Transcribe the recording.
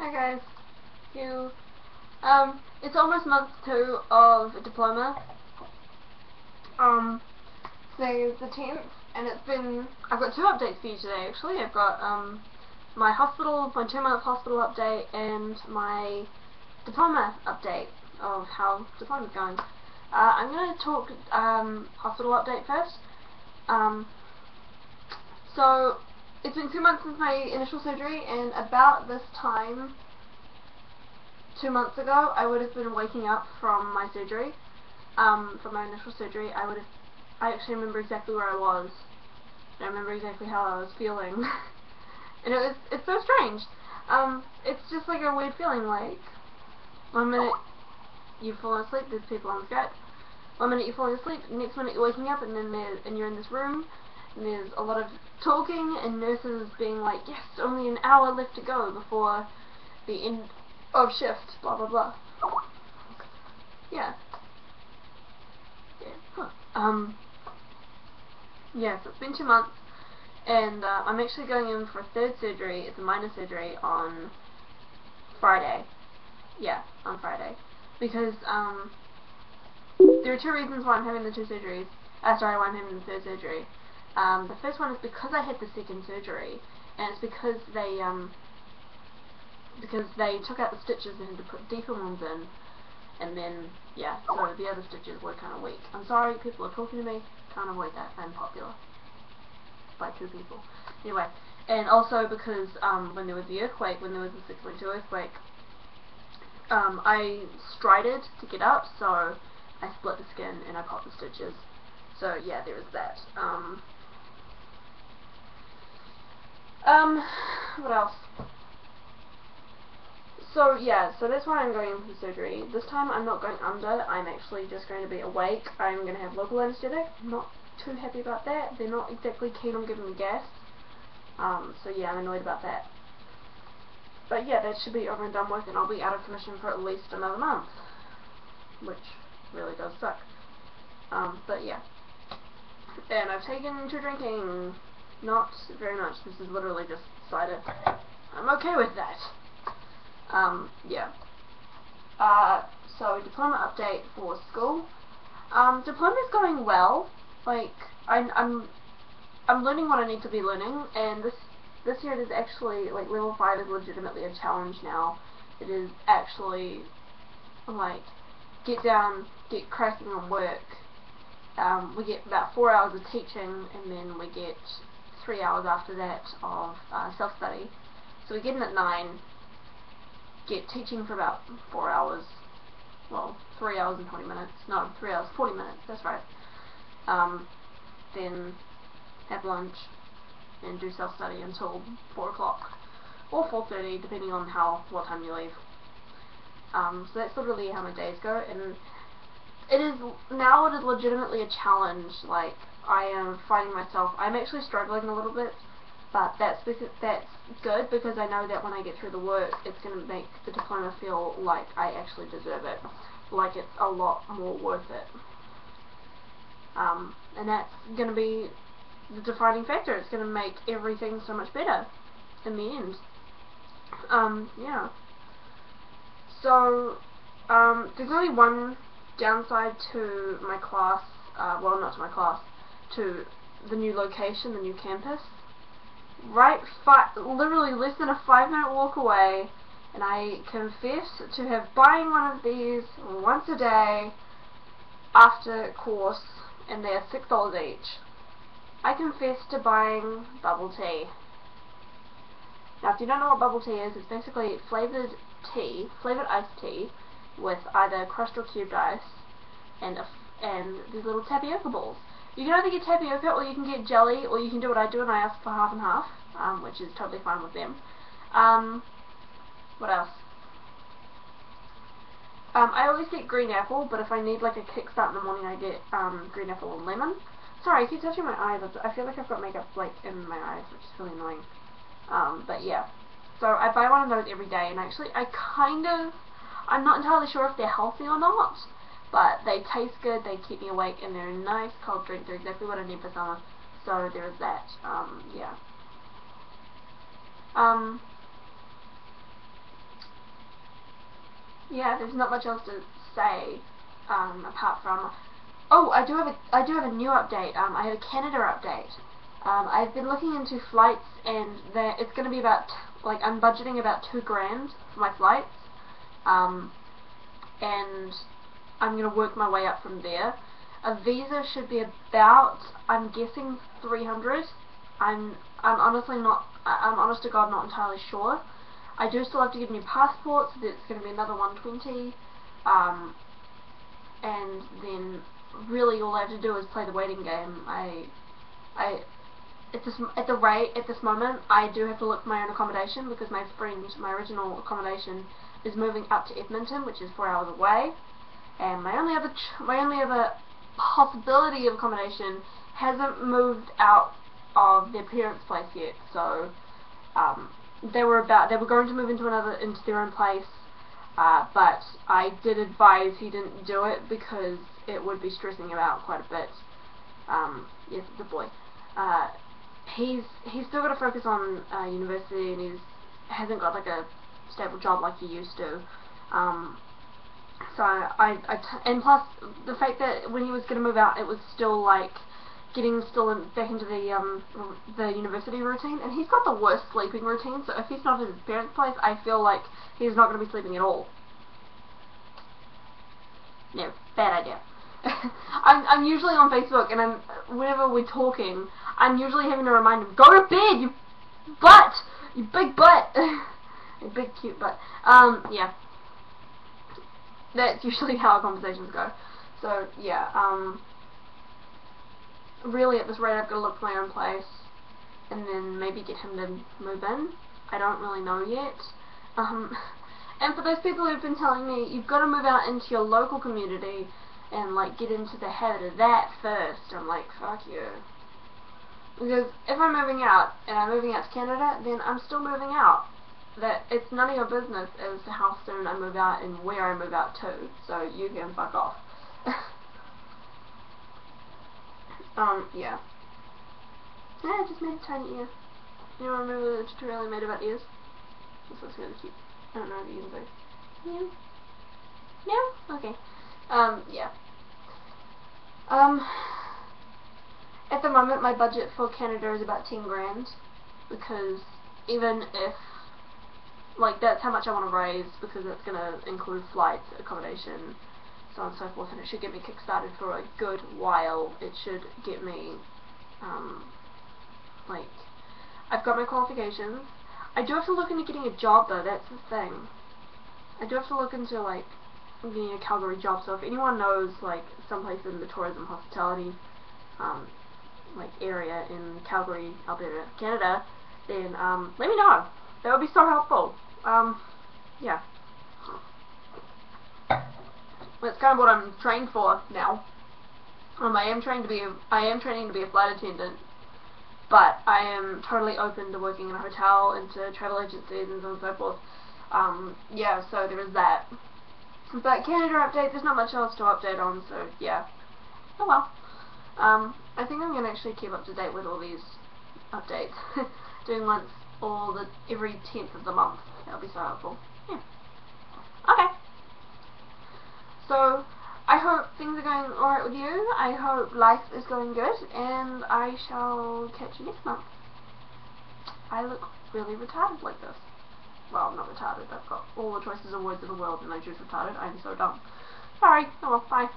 Hi guys, you. It's almost month 2 of diploma. Today is the 10th, and I've got 2 updates for you today actually. I've got my 2-month hospital update, and my diploma update of how diploma's going. I'm going to talk hospital update first. So it's been 2 months since my initial surgery, and about this time 2 months ago I would have been waking up from my surgery, from my initial surgery. I actually remember exactly where I was, and I remember exactly how I was feeling. And it's so strange. It's just like a weird feeling, like 1 minute you've fallen asleep, there's people on Skype. 1 minute you're falling asleep, next minute you're waking up, and then you're in this room, and there's a lot of talking and nurses being like, yes, only an hour left to go before the end of shift, blah blah blah. Yeah. Yeah, so it's been 2 months, and I'm actually going in for a 3rd surgery. It's a minor surgery on Friday. Yeah, on Friday. Because there are 2 reasons why I'm having the 2 surgeries. Why I'm having the 3rd surgery. The first one is because I had the 2nd surgery, and it's because they took out the stitches and had to put deeper ones in, and then yeah, so the other stitches were kind of weak. I'm sorry, people are talking to me. Can't avoid that. I'm popular by 2 people. Anyway, and also because when there was the earthquake, when there was the 6.2 earthquake, I strided to get up, so I split the skin and I popped the stitches. So yeah, there is that. What else? So yeah, so that's why I'm going in for surgery. This time I'm not going under, I'm actually just going to be awake. I'm going to have local anesthetic. I'm not too happy about that. They're not exactly keen on giving me gas. So yeah, I'm annoyed about that. But yeah, that should be over and done with, and I'll be out of commission for at least another month. Which really does suck. But yeah. And I've taken to drinking. Not very much. This is literally just cider. I'm okay with that. Yeah. So diploma update for school. Diploma's going well. Like, I'm learning what I need to be learning, and this year it is actually, like, level 5 is legitimately a challenge now. It is actually, like, get down, get cracking on work. We get about 4 hours of teaching, and then we get 3 hours after that of self-study. So we get in at 9, get teaching for about 4 hours, well, 3 hours and 20 minutes, no, 3 hours 40 minutes, that's right. Then have lunch and do self-study until 4 o'clock, or 4:30, depending on what time you leave. So that's literally how my days go, and it is legitimately a challenge. Like, I am finding myself, I'm actually struggling a little bit, but that's good, because I know that when I get through the work, it's going to make the diploma feel like I actually deserve it, like it's a lot more worth it. And that's going to be the defining factor. It's going to make everything so much better in the end. Yeah. So, there's only one downside to my class, well, not to my class, to the new location, the new campus. Literally less than a 5-minute walk away, and I confess to have buying one of these once a day after course, and they're $6 each. I confess to buying bubble tea. Now, if you don't know what bubble tea is, it's basically flavored iced tea with either crushed or cubed ice, and these little tapioca balls. You can either get tapioca, or you can get jelly, or you can do what I do and I ask for half and half, which is totally fine with them. What else? I always get green apple, but if I need like a kickstart in the morning, I get green apple and lemon. Sorry, I keep touching my eyes. I feel like I've got makeup like in my eyes, which is really annoying. But yeah. So I buy one of those every day, and actually I'm not entirely sure if they're healthy or not, but they taste good, they keep me awake, and they're a nice cold drink. They're exactly what I need for summer. So there is that. Yeah. yeah, there's not much else to say apart from. Oh, I do have a new update. I have a Canada update. I've been looking into flights, and it's going to be about I'm budgeting about $2,000 for my flights, and I'm going to work my way up from there. A visa should be about, I'm guessing, 300. I'm honestly not. I'm honest to God not entirely sure. I do still have to get a new passport, so that's going to be another 120. And then really all I have to do is play the waiting game. At this moment, I do have to look for my own accommodation because my original accommodation is moving up to Edmonton, which is 4 hours away, and my only other possibility of accommodation hasn't moved out of their parents' place yet. So they were going to move into their own place, but I did advise he didn't do it because it would be stressing him out quite a bit. Yes, it's a boy. He's still got to focus on university, and hasn't got like a stable job like he used to. So and plus the fact that when he was going to move out, it was still like getting back into the university routine, and he's got the worst sleeping routine. So if he's not at his parents' place, I feel like he's not going to be sleeping at all. No, bad idea. I'm usually on Facebook, and whenever we're talking, I'm usually having to remind him, go to bed, you butt, you big butt, you big cute butt. Yeah, that's usually how our conversations go. So yeah, really at this rate, I've got to look for my own place, and then maybe get him to move in. I don't really know yet. And for those people who've been telling me, you've got to move out into your local community and like get into the habit of that first, I'm like, fuck you. Because if I'm moving out, and I'm moving out to Canada, then I'm still moving out. That it's none of your business as to how soon I move out and where I move out to, so you can fuck off. Yeah. Yeah, I just made a tiny ear. You remember the tutorial I made about ears? This looks really cute. I don't know if you can say. Yeah. Yeah? Okay. Yeah. At the moment, my budget for Canada is about $10,000, because even if, like, that's how much I want to raise, because it's going to include flights, accommodation, so on and so forth, and it should get me kick-started for a good while. It should get me, like, I've got my qualifications. I do have to look into getting a job, though, that's the thing. I do have to look into, like, getting a Calgary job, so if anyone knows, like, someplace in the tourism hospitality, like, area in Calgary, Alberta, Canada, then, let me know. That would be so helpful. Yeah. That's kind of what I'm trained for now. I am training to be a flight attendant, but I am totally open to working in a hotel, into travel agencies, and so on and so forth. Yeah, so there is that. But Canada update, there's not much else to update on, so yeah. Oh well. I think I'm going to actually keep up to date with all these updates. Doing once every 10th of the month. That'll be so helpful. Yeah. Okay. So, I hope things are going alright with you. I hope life is going good, and I shall catch you next month. I look really retarded like this. Well, I'm not retarded. I've got all the choices of words in the world, and I choose retarded. I'm so dumb. Sorry. Oh well, bye.